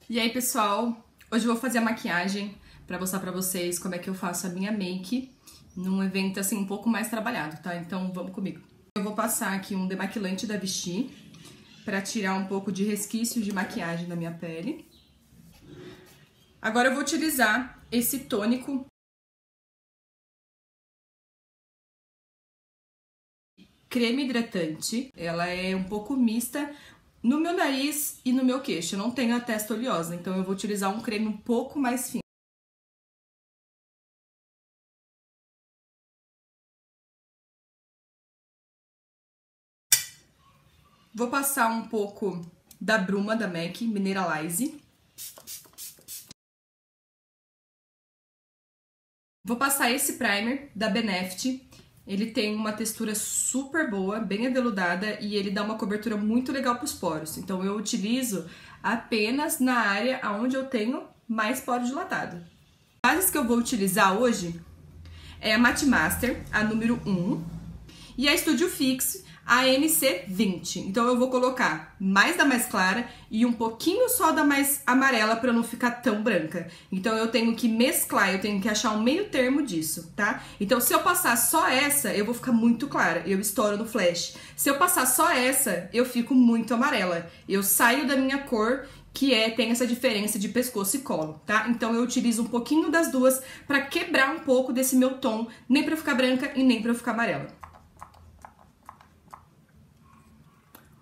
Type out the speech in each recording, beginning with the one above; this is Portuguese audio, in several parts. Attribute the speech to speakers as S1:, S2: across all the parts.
S1: E aí, pessoal, hoje eu vou fazer a maquiagem pra mostrar pra vocês como é que eu faço a minha make num evento assim um pouco mais trabalhado, tá? Então vamos comigo. Eu vou passar aqui um demaquilante da Vichy pra tirar um pouco de resquício de maquiagem da minha pele. Agora eu vou utilizar esse tônico creme hidratante. Ela é um pouco mista no meu nariz e no meu queixo. Eu não tenho a testa oleosa, então eu vou utilizar um creme um pouco mais fino. Vou passar um pouco da bruma da MAC, Mineralize. Vou passar esse primer da Benefit. Ele tem uma textura super boa, bem aveludada, e ele dá uma cobertura muito legal para os poros. Então eu utilizo apenas na área onde eu tenho mais poro dilatado. As bases que eu vou utilizar hoje é a Matte Master, a número 1, e a Studio Fix, a NC20. Então eu vou colocar mais da mais clara e um pouquinho só da mais amarela para não ficar tão branca. Então eu tenho que mesclar, eu tenho que achar um meio termo disso, tá? Então se eu passar só essa, eu vou ficar muito clara, eu estouro no flash. Se eu passar só essa, eu fico muito amarela. Eu saio da minha cor, que tem essa diferença de pescoço e colo, tá? Então eu utilizo um pouquinho das duas para quebrar um pouco desse meu tom, nem para eu ficar branca e nem para eu ficar amarela.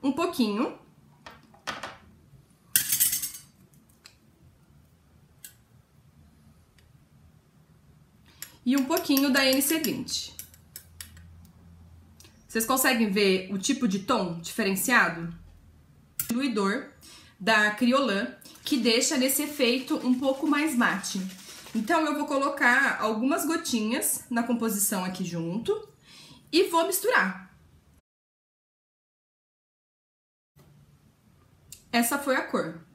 S1: Um pouquinho. E um pouquinho da NC20. Vocês conseguem ver o tipo de tom diferenciado? Diluidor da Kryolan, que deixa nesse efeito um pouco mais mate. Então eu vou colocar algumas gotinhas na composição aqui junto e vou misturar. Essa foi a cor.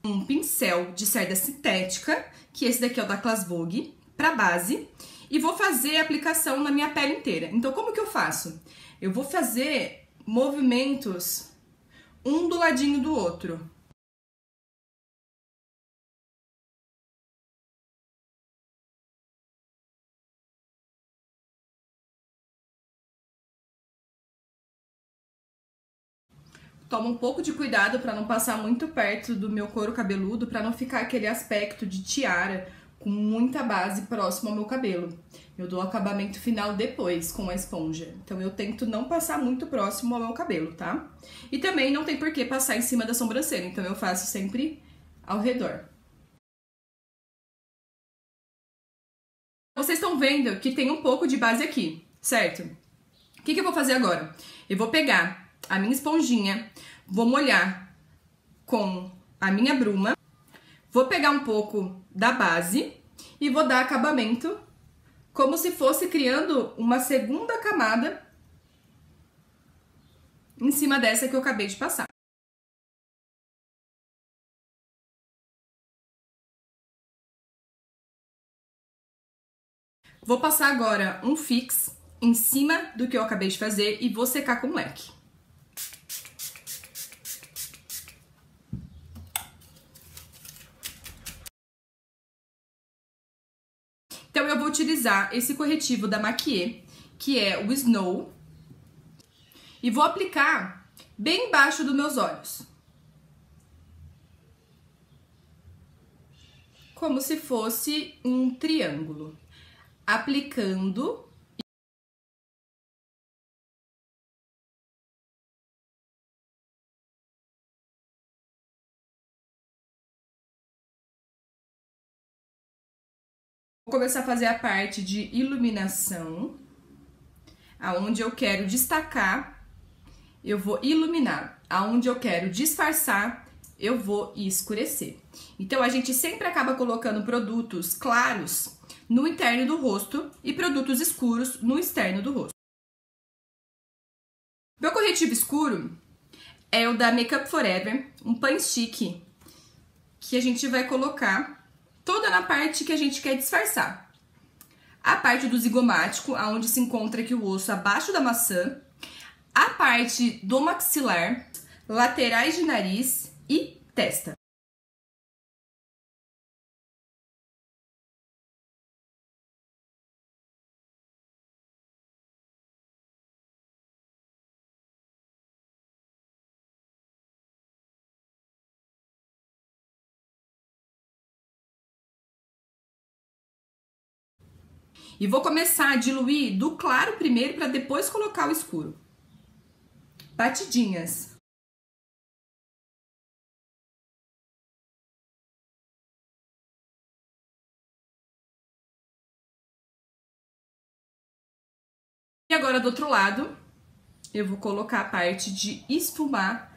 S1: Um pincel de cerda sintética, que esse daqui é o da Class Vogue, para base, e vou fazer a aplicação na minha pele inteira. Então, como que eu faço? Eu vou fazer movimentos um do ladinho do outro. Toma um pouco de cuidado para não passar muito perto do meu couro cabeludo, para não ficar aquele aspecto de tiara com muita base próximo ao meu cabelo. Eu dou o acabamento final depois com a esponja. Então eu tento não passar muito próximo ao meu cabelo, tá? E também não tem por que passar em cima da sobrancelha, então eu faço sempre ao redor. Vocês estão vendo que tem um pouco de base aqui, certo? O que eu vou fazer agora? Eu vou pegar a minha esponjinha, vou molhar com a minha bruma, vou pegar um pouco da base e vou dar acabamento como se fosse criando uma segunda camada em cima dessa que eu acabei de passar. Vou passar agora um fix em cima do que eu acabei de fazer e vou secar com leque. Então eu vou utilizar esse corretivo da Maquiê, que é o Snow, e vou aplicar bem embaixo dos meus olhos. Como se fosse um triângulo. Aplicando. Vou começar a fazer a parte de iluminação, aonde eu quero destacar, eu vou iluminar. Aonde eu quero disfarçar, eu vou escurecer. Então, a gente sempre acaba colocando produtos claros no interno do rosto e produtos escuros no externo do rosto. Meu corretivo escuro é o da Make Up For Ever, um pan chique, que a gente vai colocar toda na parte que a gente quer disfarçar. A parte do zigomático, aonde se encontra aqui o osso abaixo da maçã, a parte do maxilar, laterais de nariz e testa. E vou começar a diluir do claro primeiro para depois colocar o escuro. Batidinhas. E agora do outro lado, eu vou colocar a parte de esfumar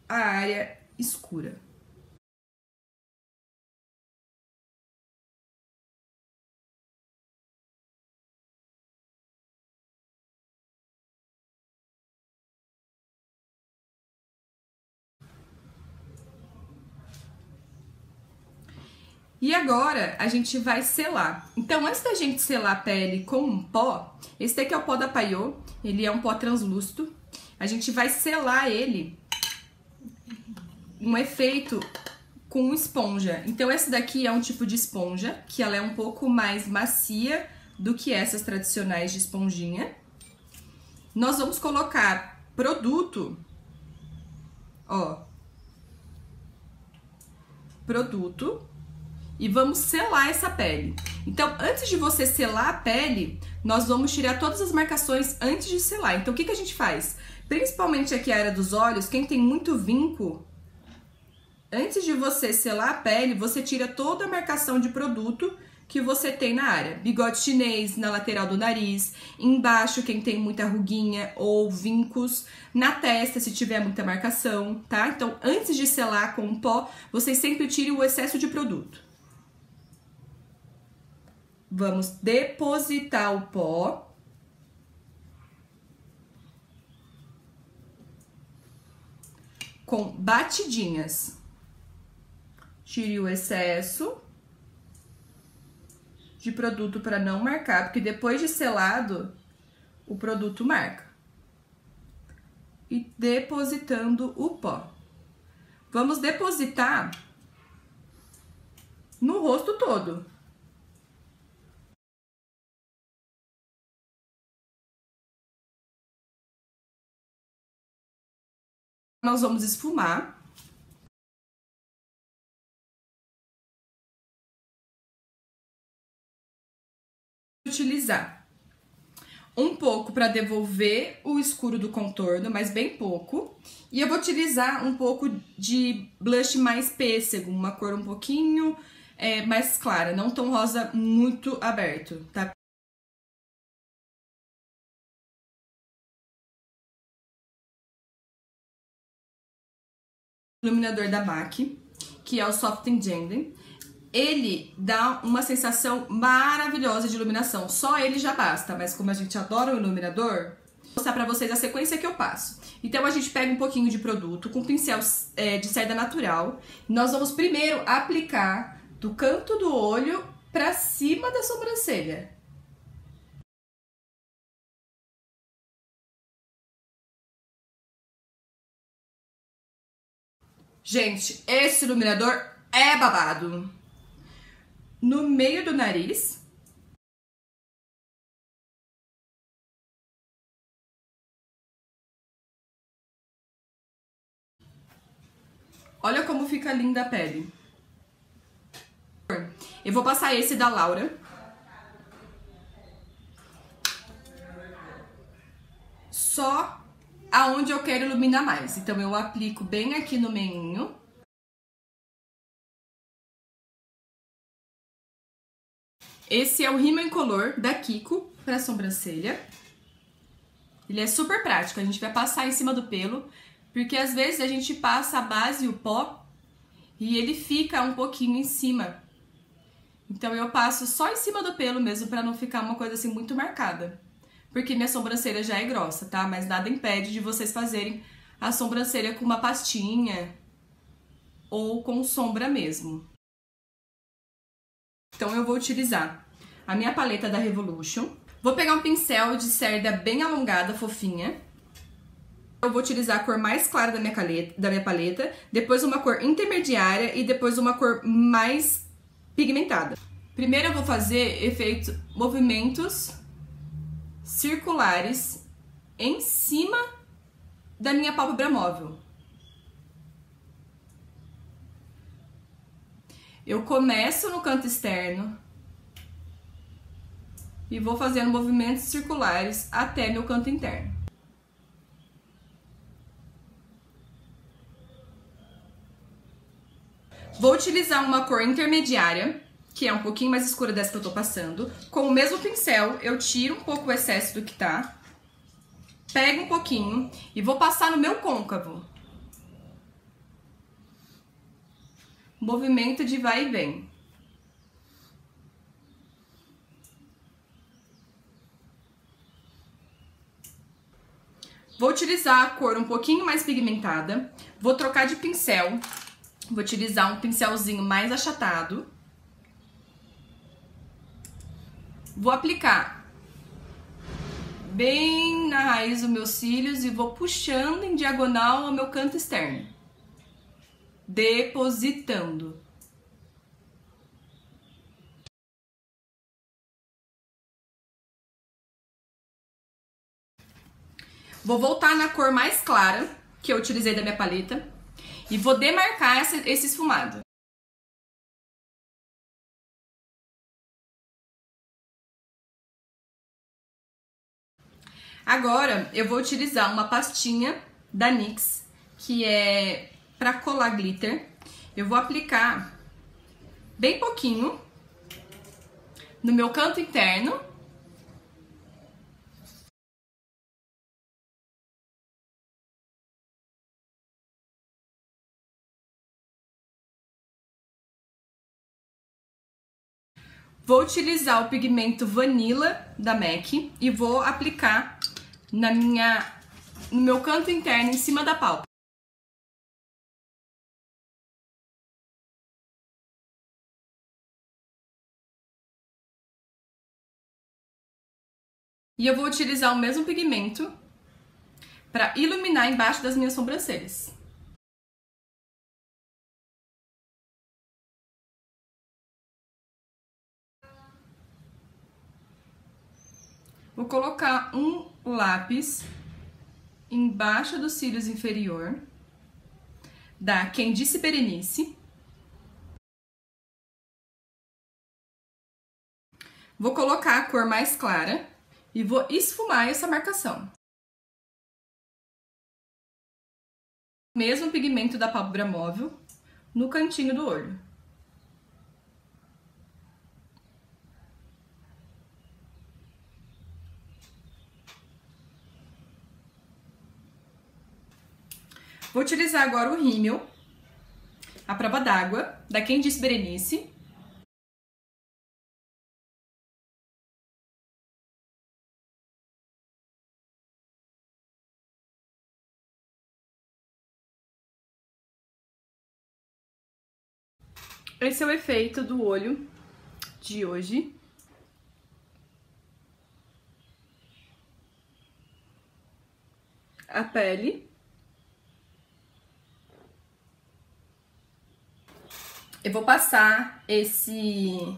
S1: a área escura. E agora a gente vai selar. Então, antes da gente selar a pele com um pó, esse daqui é o pó da Paiô, ele é um pó translúcido. A gente vai selar ele, um efeito com esponja. Então, esse daqui é um tipo de esponja, que ela é um pouco mais macia do que essas tradicionais de esponjinha. Nós vamos colocar produto, ó, produto. E vamos selar essa pele. Então, antes de você selar a pele, nós vamos tirar todas as marcações antes de selar. Então, o que a gente faz? Principalmente aqui a área dos olhos, quem tem muito vinco, antes de você selar a pele, você tira toda a marcação de produto que você tem na área. Bigode chinês na lateral do nariz, embaixo quem tem muita ruguinha ou vincos, na testa se tiver muita marcação, tá? Então, antes de selar com o pó, vocês sempre tirem o excesso de produto. Vamos depositar o pó. Com batidinhas. Tire o excesso de produto para não marcar, porque depois de selado, o produto marca. E depositando o pó. Vamos depositar no rosto todo. Nós vamos esfumar. Utilizar um pouco para devolver o escuro do contorno, mas bem pouco. E eu vou utilizar um pouco de blush mais pêssego, uma cor um pouquinho mais clara, não tão rosa muito aberto, tá? Iluminador da MAC, que é o Soft Engine. Ele dá uma sensação maravilhosa de iluminação. Só ele já basta, mas como a gente adora o iluminador, vou mostrar pra vocês a sequência que eu passo. Então a gente pega um pouquinho de produto com pincel de seda natural. Nós vamos primeiro aplicar do canto do olho pra cima da sobrancelha. Gente, esse iluminador é babado. No meio do nariz. Olha como fica linda a pele. Eu vou passar esse da Laura. Só aonde eu quero iluminar mais. Então, eu aplico bem aqui no meinho. Esse é o Rímel Incolor da Kiko para sobrancelha. Ele é super prático, a gente vai passar em cima do pelo, porque às vezes a gente passa a base e o pó e ele fica um pouquinho em cima. Então eu passo só em cima do pelo mesmo para não ficar uma coisa assim muito marcada. Porque minha sobrancelha já é grossa, tá? Mas nada impede de vocês fazerem a sobrancelha com uma pastinha ou com sombra mesmo. Então eu vou utilizar a minha paleta da Revolution. Vou pegar um pincel de cerda bem alongada, fofinha. Eu vou utilizar a cor mais clara da minha paleta, depois uma cor intermediária e depois uma cor mais pigmentada. Primeiro eu vou fazer movimentos circulares em cima da minha pálpebra móvel. Eu começo no canto externo, e vou fazendo movimentos circulares até meu canto interno. Vou utilizar uma cor intermediária, que é um pouquinho mais escura dessa que eu tô passando. Com o mesmo pincel, eu tiro um pouco o excesso do que tá, pego um pouquinho e vou passar no meu côncavo. Movimento de vai e vem. Vou utilizar a cor um pouquinho mais pigmentada, vou trocar de pincel, vou utilizar um pincelzinho mais achatado. Vou aplicar bem na raiz dos meus cílios e vou puxando em diagonal ao meu canto externo, depositando. Vou voltar na cor mais clara, que eu utilizei da minha paleta, e vou demarcar esse esfumado. Agora, eu vou utilizar uma pastinha da NYX, que é pra colar glitter. Eu vou aplicar bem pouquinho no meu canto interno. Vou utilizar o pigmento Vanilla da MAC e vou aplicar no meu canto interno, em cima da pálpebra. E eu vou utilizar o mesmo pigmento para iluminar embaixo das minhas sobrancelhas. Vou colocar um lápis embaixo dos cílios inferior, da Quem Disse Berenice. Vou colocar a cor mais clara e vou esfumar essa marcação. Mesmo pigmento da pálpebra móvel no cantinho do olho. Vou utilizar agora o rímel, a prova d'água, da Quem Disse Berenice. Esse é o efeito do olho de hoje. A pele. Eu vou passar esse...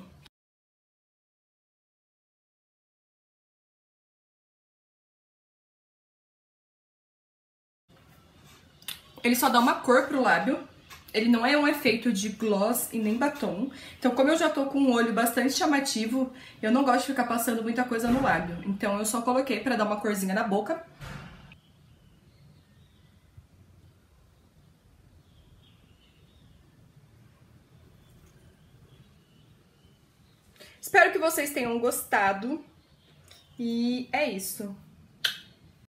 S1: Ele só dá uma cor pro lábio. Ele não é um efeito de gloss e nem batom. Então, como eu já tô com um olho bastante chamativo, eu não gosto de ficar passando muita coisa no lábio. Então, eu só coloquei pra dar uma corzinha na boca. Espero que vocês tenham gostado. E é isso.